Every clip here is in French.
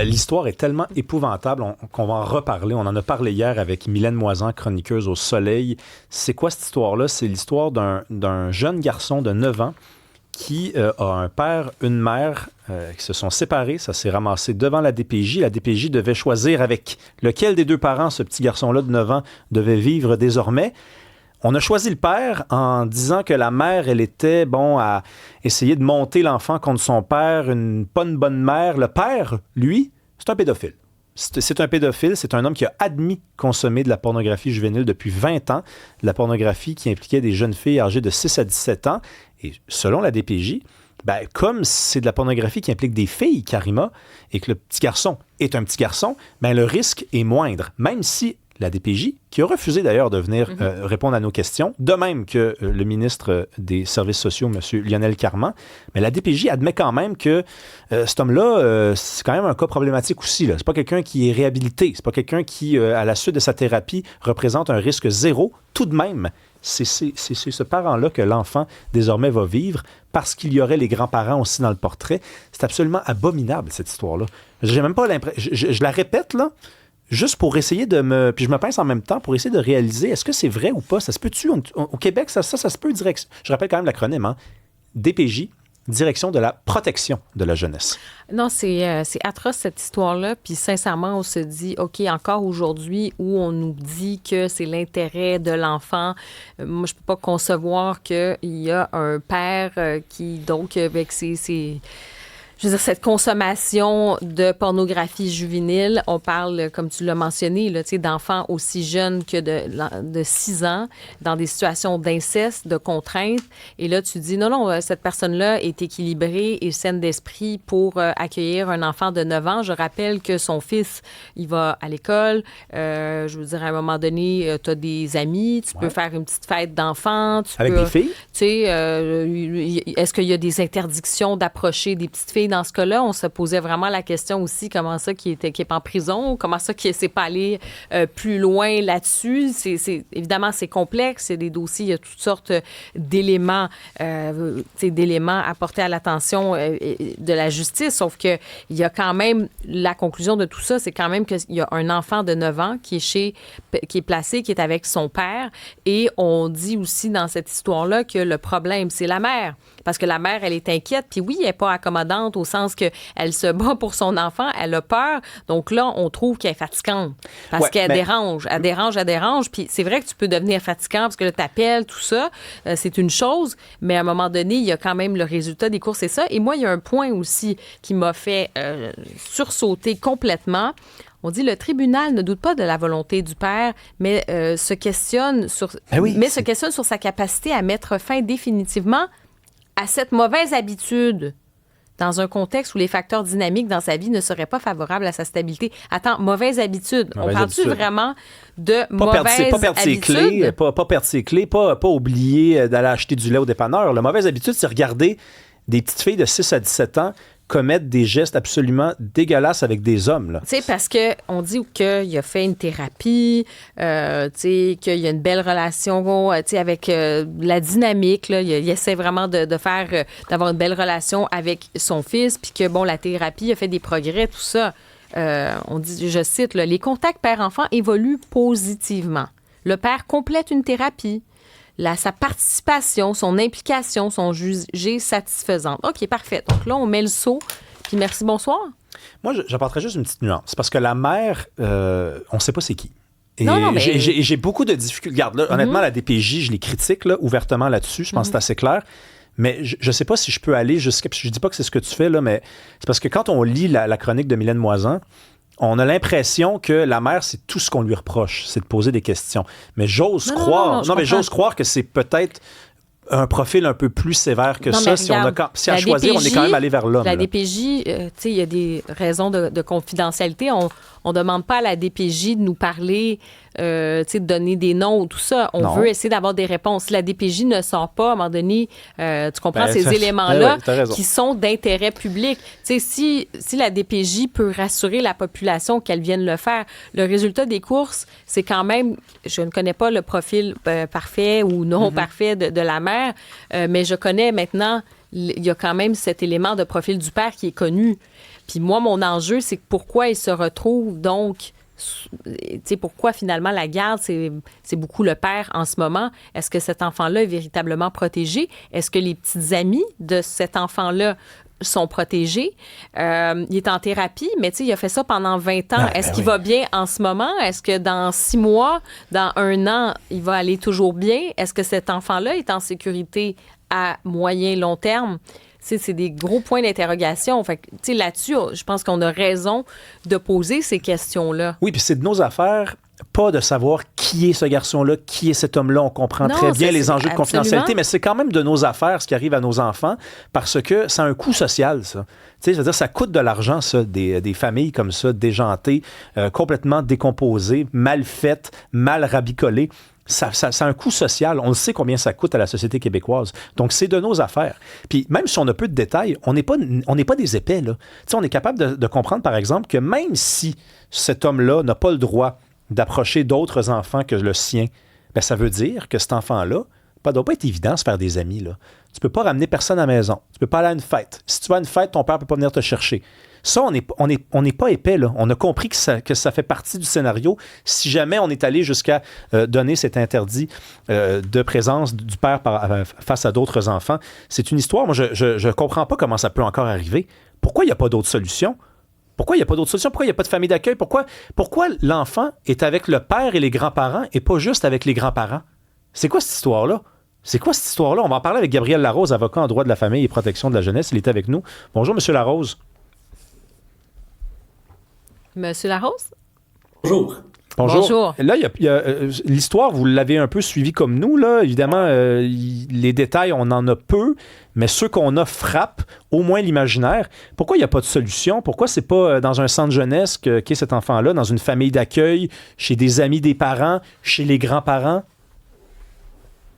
L'histoire est tellement épouvantable qu'on va en reparler. On en a parlé hier avec Mylène Moisan, chroniqueuse au Soleil. C'est quoi cette histoire-là? C'est l'histoire d'un jeune garçon de 9 ans qui a un père, une mère qui se sont séparés. Ça s'est ramassé devant la DPJ. La DPJ devait choisir avec lequel des deux parents ce petit garçon-là de 9 ans devait vivre désormais. On a choisi le père en disant que la mère, elle était, à essayer de monter l'enfant contre son père, pas une bonne mère. Le père, lui, c'est un pédophile. C'est un pédophile, c'est un homme qui a admis consommer de la pornographie juvénile depuis 20 ans, de la pornographie qui impliquait des jeunes filles âgées de 6 à 17 ans. Et selon la DPJ, comme c'est de la pornographie qui implique des filles, Karima, et que le petit garçon est un petit garçon, le risque est moindre, même si la DPJ, qui a refusé d'ailleurs de venir répondre à nos questions, de même que le ministre des Services sociaux, M. Lionel Carman, mais la DPJ admet quand même que cet homme-là, c'est quand même un cas problématique aussi. Là. C'est pas quelqu'un qui est réhabilité, c'est pas quelqu'un qui, à la suite de sa thérapie, représente un risque zéro. Tout de même, c'est ce parent-là que l'enfant, désormais, va vivre parce qu'il y aurait les grands-parents aussi dans le portrait. C'est absolument abominable, cette histoire-là. J'ai même pas l'impression... Je la répète, là, juste pour essayer puis je me pince en même temps pour essayer de réaliser, est-ce que c'est vrai ou pas? Ça se peut-tu? Au Québec, ça se peut direct. Je rappelle quand même l'acronyme, hein? DPJ, Direction de la protection de la jeunesse. Non, c'est atroce cette histoire-là. Puis sincèrement, on se dit, OK, encore aujourd'hui où on nous dit que c'est l'intérêt de l'enfant, moi, je peux pas concevoir qu'il y a un père qui, donc, avec je veux dire, cette consommation de pornographie juvénile, on parle, comme tu l'as mentionné, là, d'enfants aussi jeunes que de 6 ans, dans des situations d'inceste, de contrainte. Et là, tu dis, non, cette personne-là est équilibrée et saine d'esprit pour accueillir un enfant de 9 ans. Je rappelle que son fils, il va à l'école. Je veux dire, à un moment donné, tu as des amis, tu peux faire une petite fête d'enfants. Avec des filles? Tu sais, est-ce qu'il y a des interdictions d'approcher des petites filles? Dans ce cas-là, on se posait vraiment la question aussi, comment ça qui est en prison, comment ça qui s'est pas allé plus loin là-dessus. Évidemment, c'est complexe, c'est des dossiers, il y a toutes sortes d'éléments à porter à l'attention de la justice, sauf que il y a quand même, la conclusion de tout ça, c'est quand même qu'il y a un enfant de 9 ans qui est placé, qui est avec son père, et on dit aussi dans cette histoire-là que le problème, c'est la mère. Parce que la mère, elle est inquiète, puis oui, elle n'est pas accommodante au sens qu'elle se bat pour son enfant, elle a peur. Donc là, on trouve qu'elle est fatigante parce qu'elle dérange. Elle dérange. Puis c'est vrai que tu peux devenir fatigant parce que là, t'appelles, tout ça, c'est une chose, mais à un moment donné, il y a quand même le résultat des courses et ça. Et moi, il y a un point aussi qui m'a fait sursauter complètement. On dit le tribunal ne doute pas de la volonté du père, mais se questionne sur sa capacité à mettre fin définitivement à cette mauvaise habitude dans un contexte où les facteurs dynamiques dans sa vie ne seraient pas favorables à sa stabilité. Attends, mauvaise habitude. On parle-tu vraiment de mauvaise habitude? Pas perdre ses clés, pas oublier d'aller acheter du lait au dépanneur. La mauvaise habitude, c'est regarder des petites filles de 6 à 17 ans commettre des gestes absolument dégueulasses avec des hommes. Tu sais, parce qu'on dit qu'il a fait une thérapie, qu'il y a une belle relation avec la dynamique. Là, il essaie vraiment d'avoir une belle relation avec son fils, puis que, la thérapie a fait des progrès, tout ça. On dit, je cite, les contacts père-enfant évoluent positivement. Le père complète une thérapie. Sa participation, son implication sont jugées satisfaisantes. OK, parfait. Donc là, on met le saut. Puis merci, bonsoir. Moi, j'apporterais juste une petite nuance. C'est parce que la mère, on ne sait pas c'est qui. Et non, mais... j'ai beaucoup de difficultés. Regarde, là, honnêtement, la DPJ, je les critique là, ouvertement là-dessus. Je pense que c'est assez clair. Mais je ne sais pas si je peux aller jusqu'à... Je ne dis pas que c'est ce que tu fais, là, mais c'est parce que quand on lit la chronique de Mylène Moisan, on a l'impression que la mère, c'est tout ce qu'on lui reproche, c'est de poser des questions. Mais j'ose croire que c'est peut-être un profil un peu plus sévère que ça. Regarde, si à choisir, on est quand même allé vers l'homme. La DPJ, il y a des raisons de confidentialité. On ne demande pas à la DPJ de nous parler, de donner des noms ou tout ça. On veut essayer d'avoir des réponses. Si la DPJ ne sort pas, à un moment donné, tu comprends ces éléments-là qui sont d'intérêt public. Si la DPJ peut rassurer la population qu'elle vienne le faire, le résultat des courses, c'est quand même, je ne connais pas le profil parfait ou non parfait de la mère, mais je connais maintenant, il y a quand même cet élément de profil du père qui est connu. Puis moi, mon enjeu, c'est pourquoi il se retrouve donc... Tu sais, pourquoi finalement la garde, c'est beaucoup le père en ce moment? Est-ce que cet enfant-là est véritablement protégé? Est-ce que les petites amies de cet enfant-là sont protégés? Il est en thérapie, mais tu sais, il a fait ça pendant 20 ans. Est-ce qu'il va bien en ce moment? Est-ce que dans 6 mois, dans 1 an, il va aller toujours bien? Est-ce que cet enfant-là est en sécurité à moyen, long terme? C'est des gros points d'interrogation. Fait que, là-dessus, je pense qu'on a raison de poser ces questions-là. Oui, puis c'est de nos affaires, pas de savoir qui est ce garçon-là, qui est cet homme-là. On comprend très bien les enjeux de confidentialité, mais c'est quand même de nos affaires ce qui arrive à nos enfants parce que ça a un coût social, ça. C'est-à-dire, ça coûte de l'argent, ça, des familles comme ça, déjantées, complètement décomposées, mal faites, mal rabicolées. Ça a un coût social. On sait combien ça coûte à la société québécoise. Donc, c'est de nos affaires. Puis, même si on a peu de détails, on n'est pas des épais, là. On est capable de comprendre, par exemple, que même si cet homme-là n'a pas le droit d'approcher d'autres enfants que le sien, bien, ça veut dire que cet enfant-là, ça ne doit pas être évident de se faire des amis, là. Tu ne peux pas ramener personne à la maison. Tu ne peux pas aller à une fête. Si tu vas à une fête, ton père ne peut pas venir te chercher. Ça, on n'est pas épais, là. On a compris que ça fait partie du scénario. Si jamais on est allé jusqu'à donner cet interdit de présence du père face à d'autres enfants, c'est une histoire. Moi, je ne comprends pas comment ça peut encore arriver. Pourquoi il n'y a pas d'autre solution? Pourquoi il n'y a pas d'autre solution? Pourquoi il n'y a pas de famille d'accueil? Pourquoi l'enfant est avec le père et les grands-parents et pas juste avec les grands-parents? C'est quoi cette histoire-là? C'est quoi cette histoire-là? On va en parler avec Gabriel Larose, avocat en droit de la famille et protection de la jeunesse. Il est avec nous. Bonjour, M. Larose. Monsieur Larose? Bonjour. Bonjour. Là, l'histoire, vous l'avez un peu suivie comme nous. Là. Évidemment, les détails, on en a peu, mais ceux qu'on a frappent au moins l'imaginaire. Pourquoi il n'y a pas de solution? Pourquoi c'est pas dans un centre jeunesse qu'est cet enfant-là, dans une famille d'accueil, chez des amis des parents, chez les grands-parents?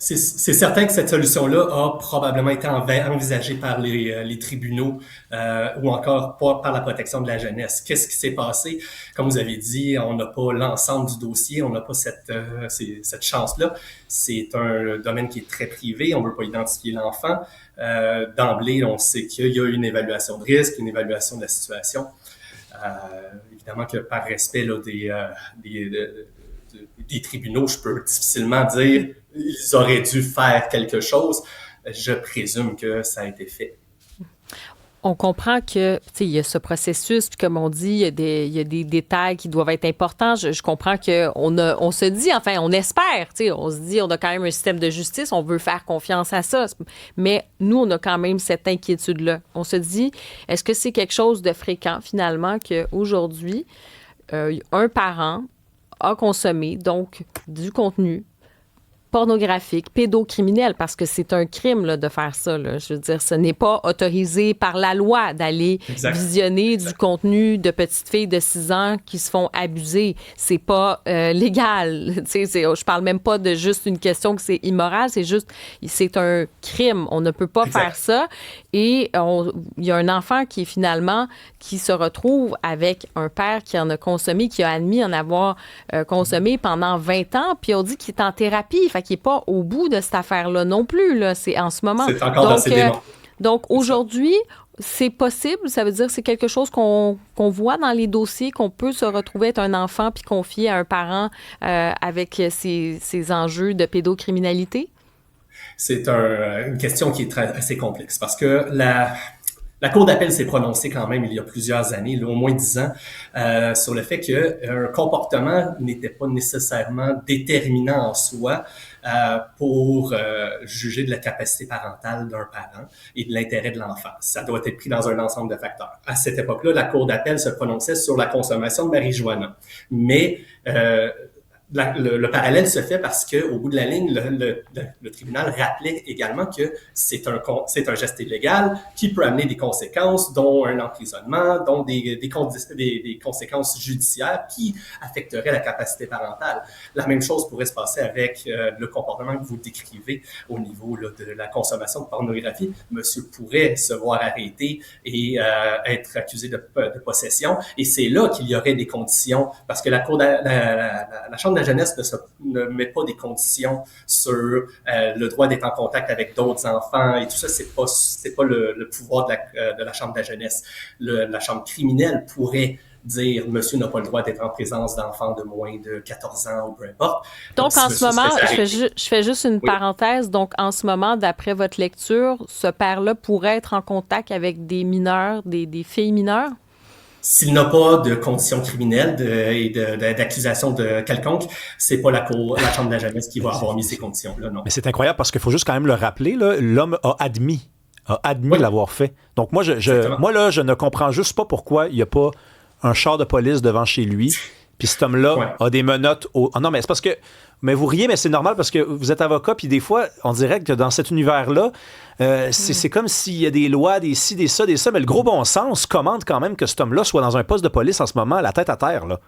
C'est certain que cette solution-là a probablement été envisagée par les tribunaux ou encore par la protection de la jeunesse. Qu'est-ce qui s'est passé? Comme vous avez dit, on n'a pas l'ensemble du dossier, on n'a pas cette chance-là. C'est un domaine qui est très privé, on ne veut pas identifier l'enfant. D'emblée, on sait qu'il y a une évaluation de risque, une évaluation de la situation. Évidemment que par respect là, des tribunaux, je peux difficilement dire ils auraient dû faire quelque chose. Je présume que ça a été fait. On comprend que, tu sais, il y a ce processus, puis comme on dit, il y a des détails qui doivent être importants. Je comprends on se dit, enfin, on espère, tu sais, on se dit, on a quand même un système de justice, on veut faire confiance à ça. Mais nous, on a quand même cette inquiétude-là. On se dit, est-ce que c'est quelque chose de fréquent, finalement, qu'aujourd'hui, un parent a consommé, donc, du contenu pornographique, pédocriminel, parce que c'est un crime là, de faire ça. Là. Je veux dire, ce n'est pas autorisé par la loi d'aller visionner du contenu de petites filles de 6 ans qui se font abuser. C'est pas légal. Je parle même pas de juste une question que c'est immoral, c'est un crime. On ne peut pas faire ça. Et il y a un enfant qui finalement qui se retrouve avec un père qui en a consommé, qui a admis en avoir consommé pendant 20 ans, puis on dit qu'il est en thérapie, fait qu'il n'est pas au bout de cette affaire-là non plus, là, c'est en ce moment. C'est encore dans ses démons. Donc, aujourd'hui, c'est possible, ça veut dire que c'est quelque chose qu'on voit dans les dossiers, qu'on peut se retrouver être un enfant puis confier à un parent avec ces enjeux de pédocriminalité? C'est une question qui est assez complexe parce que la Cour d'appel s'est prononcée quand même il y a plusieurs années, là, au moins 10 ans, sur le fait qu'un comportement n'était pas nécessairement déterminant en soi pour juger de la capacité parentale d'un parent et de l'intérêt de l'enfant. Ça doit être pris dans un ensemble de facteurs. À cette époque-là, la Cour d'appel se prononçait sur la consommation de marijuana. Mais le parallèle se fait parce que au bout de la ligne, le tribunal rappelait également que c'est un geste illégal qui peut amener des conséquences, dont un emprisonnement, dont des conséquences judiciaires qui affecteraient la capacité parentale. La même chose pourrait se passer avec le comportement que vous décrivez au niveau là, de la consommation de pornographie. Monsieur pourrait se voir arrêté et être accusé de possession. Et c'est là qu'il y aurait des conditions, parce que la Chambre de la jeunesse ne met pas des conditions sur le droit d'être en contact avec d'autres enfants et tout ça. C'est pas le pouvoir de la Chambre de la jeunesse. La Chambre criminelle pourrait dire monsieur n'a pas le droit d'être en présence d'enfants de moins de 14 ans ou peu importe. Donc en ce moment, je fais juste une parenthèse. Donc en ce moment, d'après votre lecture, ce père-là pourrait être en contact avec des mineurs, des filles mineures? S'il n'a pas de conditions criminelles et d'accusation de quelconque, c'est pas la Chambre de la jeunesse qui va avoir mis ces conditions-là, non. Mais c'est incroyable parce qu'il faut juste quand même le rappeler, là, l'homme a admis l'avoir fait. Donc moi, je ne comprends juste pas pourquoi il n'y a pas un char de police devant chez lui, puis cet homme-là a des menottes non, mais c'est parce que... Mais vous riez, mais c'est normal parce que vous êtes avocat, puis des fois, on dirait que dans cet univers-là, c'est comme s'il y a des lois, des ci, des ça, mais le gros bon sens commande quand même que cet homme-là soit dans un poste de police en ce moment, la tête à terre, là.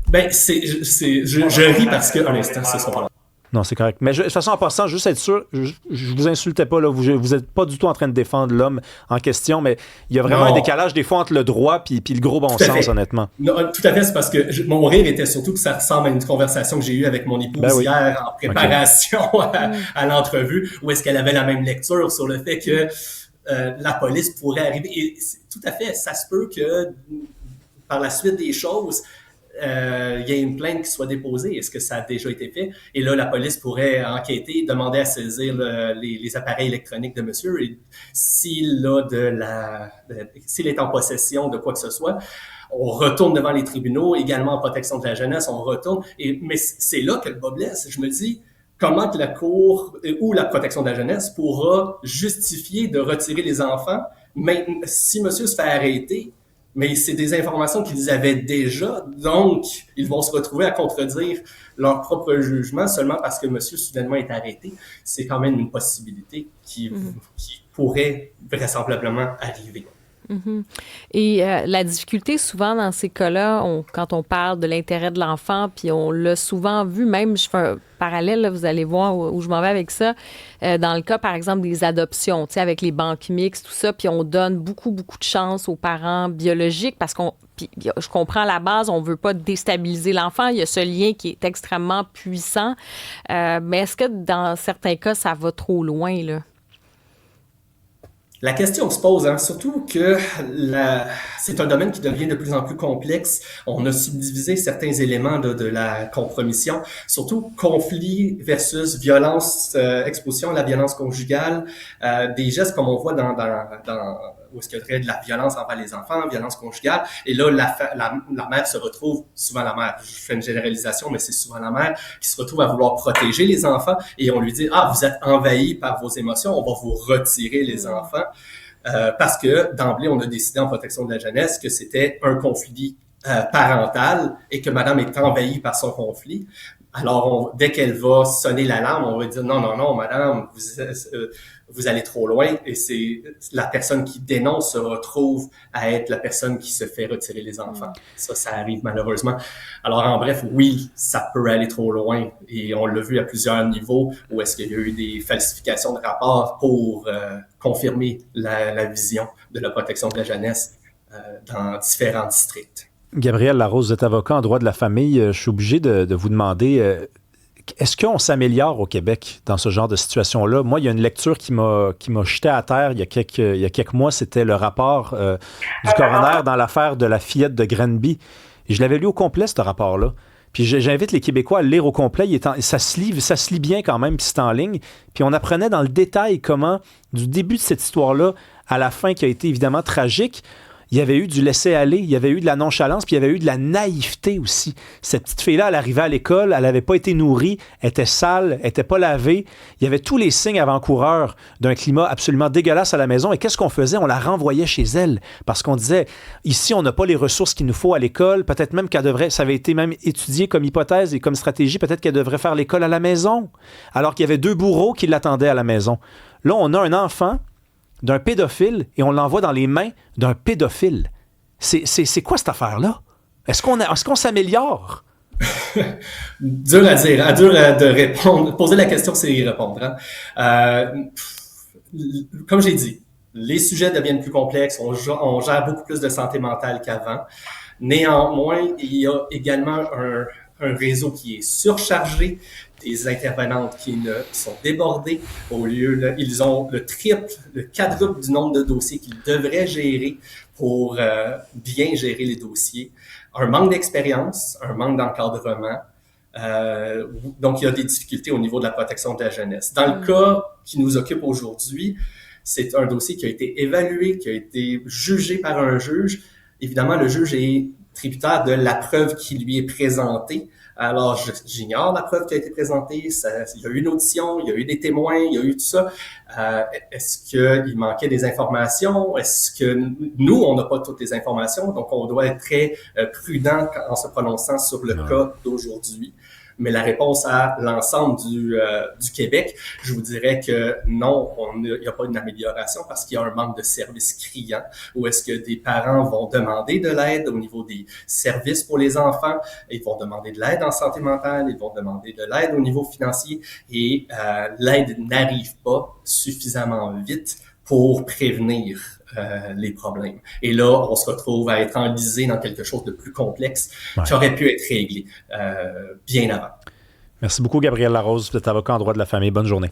Ben, je ris parce que, un instant, ce sera pas long. Non, c'est correct. Mais de toute façon, en passant, juste être sûr, je vous insultais pas, là. Vous êtes pas du tout en train de défendre l'homme en question, mais il y a vraiment un décalage des fois entre le droit puis le gros bon sens, honnêtement. Non, tout à fait, c'est parce que mon rire était surtout que ça ressemble à une conversation que j'ai eue avec mon épouse hier en préparation à l'entrevue, où est-ce qu'elle avait la même lecture sur le fait que la police pourrait arriver. Et tout à fait, ça se peut que par la suite des choses, il y a une plainte qui soit déposée. Est-ce que ça a déjà été fait? Et là, la police pourrait enquêter, demander à saisir les appareils électroniques de monsieur. Et s'il est en possession de quoi que ce soit, on retourne devant les tribunaux, également en protection de la jeunesse, on retourne. Mais c'est là que le bas blesse. Je me dis, comment que la Cour ou la protection de la jeunesse pourra justifier de retirer les enfants, mais si monsieur se fait arrêter, mais c'est des informations qu'ils avaient déjà, donc ils vont se retrouver à contredire leur propre jugement seulement parce que monsieur soudainement est arrêté. C'est quand même une possibilité qui pourrait vraisemblablement arriver. Mm-hmm. Et la difficulté souvent dans ces cas-là, quand on parle de l'intérêt de l'enfant, puis on l'a souvent vu, même je fais un parallèle, là, vous allez voir où je m'en vais avec ça, dans le cas par exemple des adoptions, tu sais, avec les banques mixtes, tout ça, puis on donne beaucoup de chance aux parents biologiques parce puis je comprends à la base, on veut pas déstabiliser l'enfant, il y a ce lien qui est extrêmement puissant, mais est-ce que dans certains cas, ça va trop loin, là? La question se pose, surtout que c'est un domaine qui devient de plus en plus complexe. On a subdivisé certains éléments de la compromission, surtout conflit versus violence, exposition à la violence conjugale, des gestes comme on voit dans où est-ce qu'il y aurait de la violence envers les enfants, violence conjugale. Et là, la mère se retrouve, souvent la mère, je fais une généralisation, mais c'est souvent la mère qui se retrouve à vouloir protéger les enfants et on lui dit « Ah, vous êtes envahi par vos émotions, on va vous retirer les enfants. » Parce que d'emblée, on a décidé en protection de la jeunesse que c'était un conflit parental et que madame est envahie par son conflit. Alors, dès qu'elle va sonner l'alarme, on va dire « Non, madame, vous allez trop loin. » Et c'est la personne qui dénonce se retrouve à être la personne qui se fait retirer les enfants. Ça arrive malheureusement. Alors, en bref, oui, ça peut aller trop loin. Et on l'a vu à plusieurs niveaux où est-ce qu'il y a eu des falsifications de rapports pour confirmer la vision de la protection de la jeunesse dans différents districts. Gabriel Larose, vous êtes avocat en droit de la famille. Je suis obligé de vous demander, est-ce qu'on s'améliore au Québec dans ce genre de situation-là? Moi, il y a une lecture qui m'a jeté à terre il y a quelques mois. C'était le rapport du coroner dans l'affaire de la fillette de Granby. Et je l'avais lu au complet, ce rapport-là. Puis j'invite les Québécois à le lire au complet. Ça se lit bien quand même, puis c'est en ligne. Puis on apprenait dans le détail comment, du début de cette histoire-là à la fin, qui a été évidemment tragique, il y avait eu du laisser-aller, il y avait eu de la nonchalance, puis il y avait eu de la naïveté aussi. Cette petite fille-là, elle arrivait à l'école, elle n'avait pas été nourrie, elle était sale, elle n'était pas lavée. Il y avait tous les signes avant-coureurs d'un climat absolument dégueulasse à la maison. Et qu'est-ce qu'on faisait? On la renvoyait chez elle parce qu'on disait, ici, on n'a pas les ressources qu'il nous faut à l'école. Peut-être même qu'elle devrait, ça avait été même étudié comme hypothèse et comme stratégie, peut-être qu'elle devrait faire l'école à la maison. Alors qu'il y avait 2 bourreaux qui l'attendaient à la maison. Là, on a un enfant d'un pédophile et on l'envoie dans les mains d'un pédophile. C'est quoi cette affaire-là? Est-ce qu'on s'améliore? Dur à dire, dur de répondre. Poser la question, c'est y répondre. Comme j'ai dit, les sujets deviennent plus complexes, on gère beaucoup plus de santé mentale qu'avant. Néanmoins, il y a également un réseau qui est surchargé, des intervenantes qui sont débordées. Au lieu, ils ont le triple, le quadruple du nombre de dossiers qu'ils devraient gérer pour bien gérer les dossiers. Un manque d'expérience, un manque d'encadrement. Donc, il y a des difficultés au niveau de la protection de la jeunesse. Dans le cas qui nous occupe aujourd'hui, c'est un dossier qui a été évalué, qui a été jugé par un juge. Évidemment, le juge est tributaire de la preuve qui lui est présentée. Alors, j'ignore la preuve qui a été présentée. Il y a eu une audition, il y a eu des témoins, il y a eu tout ça. Est-ce qu'il manquait des informations? Est-ce que nous, on n'a pas toutes les informations? Donc, on doit être très prudent en se prononçant sur le cas d'aujourd'hui. Mais la réponse à l'ensemble du Québec, je vous dirais que non, il n'y a pas une amélioration parce qu'il y a un manque de services criants. Où est-ce que des parents vont demander de l'aide au niveau des services pour les enfants, ils vont demander de l'aide en santé mentale, ils vont demander de l'aide au niveau financier et l'aide n'arrive pas suffisamment vite pour prévenir les problèmes. Et là, on se retrouve à être enlisé dans quelque chose de plus complexe qui aurait pu être réglé bien avant. Merci beaucoup, Gabriel Larose. Vous êtes avocat en droit de la famille. Bonne journée.